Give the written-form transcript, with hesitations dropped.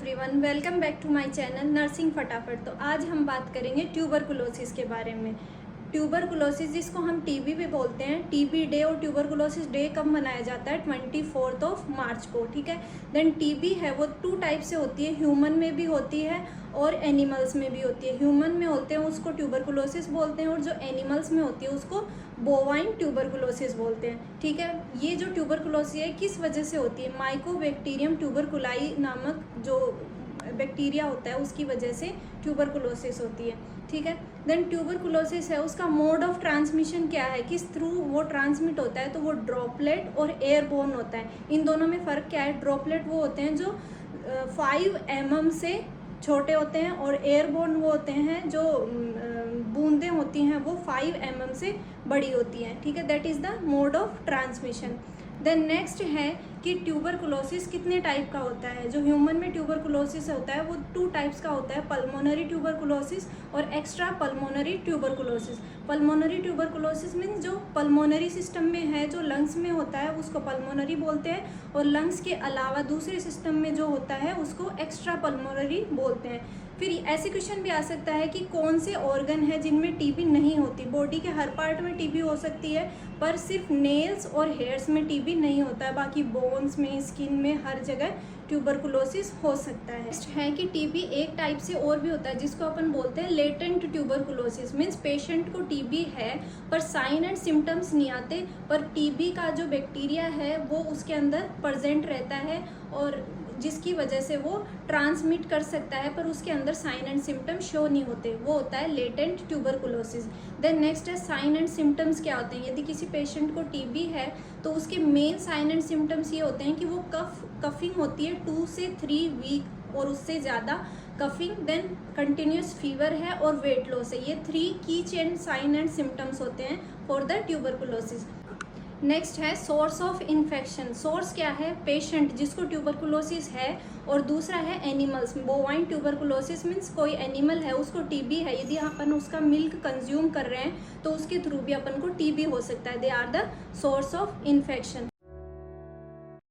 Everyone, welcome back to my channel nursing फटाफट। तो आज हम बात करेंगे ट्यूबरकुलोसिस के बारे में। ट्यूबरकुलोसिस जिसको हम टीबी भी बोलते हैं, टीबी डे और ट्यूबरकुलोसिस डे कब मनाया जाता है? 24 मार्च को, ठीक है। देन टीबी है वो 2 टाइप से होती है, ह्यूमन में भी होती है और एनिमल्स में भी होती है। ह्यूमन में होते हैं उसको ट्यूबरकुलोसिस बोलते हैं और जो एनिमल्स में होती है उसको बोवाइन ट्यूबरकुलोसिस बोलते हैं, ठीक है। ये जो ट्यूबरकुलोसिस है किस वजह से होती है? माइकोबैक्टीरियम ट्यूबरकुलाई नामक जो बैक्टीरिया होता है उसकी वजह से ट्यूबरकुलोसिस होती है, ठीक है। देन ट्यूबरकुलोसिस है उसका मोड ऑफ ट्रांसमिशन क्या है, किस थ्रू वो ट्रांसमिट होता है? तो वो ड्रॉपलेट और एयरबोर्न होता है। इन दोनों में फ़र्क क्या है? ड्रॉपलेट वो होते हैं जो 5 mm से छोटे होते हैं और एयरबोर्न वो होते हैं जो बूंदें होती हैं वो 5 mm से बड़ी होती हैं, ठीक है। That is the mode of transmission. Then next है कि ट्यूबरकुलोसिस कितने टाइप का होता है। जो ह्यूमन में ट्यूबरकुलोसिस होता है वो 2 टाइप्स का होता है, पल्मोनरी ट्यूबरकुलोसिस और extra pulmonary tuberculosis. Pulmonary tuberculosis means जो पल्मोनरी सिस्टम में है, जो लंग्स में होता है उसको पल्मोनरी बोलते हैं और लंग्स के अलावा दूसरे सिस्टम में जो होता है उसको एक्स्ट्रा पल्मोनरी बोलते हैं। फिर ऐसे क्वेश्चन भी आ सकता है कि कौन से ऑर्गन है जिनमें टीबी नहीं होती। बॉडी के हर पार्ट में टीबी हो सकती है पर सिर्फ नेल्स और हेयर्स में टीबी नहीं होता है, बाकी बोन्स में, स्किन में, हर जगह ट्यूबरकुलोसिस हो सकता है। नेक्स्ट है कि टीबी एक टाइप से और भी होता है जिसको अपन बोलते हैं लेटेंट ट्यूबरकुलोसिस। मीन्स पेशेंट को टीबी है पर साइन एंड सिम्टम्स नहीं आते, पर टीबी का जो बैक्टीरिया है वो उसके अंदर प्रेजेंट रहता है और जिसकी वजह से वो ट्रांसमिट कर सकता है पर उसके अंदर साइन एंड सिम्टम शो नहीं होते, वो होता है लेटेंट ट्यूबरकुलोसिस। देन नेक्स्ट है साइन एंड सिम्टम्स क्या होते हैं। यदि किसी पेशेंट को टीबी है तो उसके मेन साइन एंड सिम्टम्स ये होते हैं कि वो कफिंग होती है 2 से 3 वीक और उससे ज़्यादा कफिंग। देन कंटिन्यूस फीवर है और वेट लॉस है। ये 3 की चेन साइन एंड सिम्टम्स होते हैं फॉर द ट्यूबरकुलोसिस। नेक्स्ट है सोर्स ऑफ इन्फेक्शन। सोर्स क्या है? पेशेंट जिसको ट्यूबरकुलोसिस है और दूसरा है एनिमल्स। बोवाइन ट्यूबरकुलोसिस मीन्स कोई एनिमल है उसको टीबी है, यदि अपन उसका मिल्क कंज्यूम कर रहे हैं तो उसके थ्रू भी अपन को टीबी हो सकता है। They are the source of infection.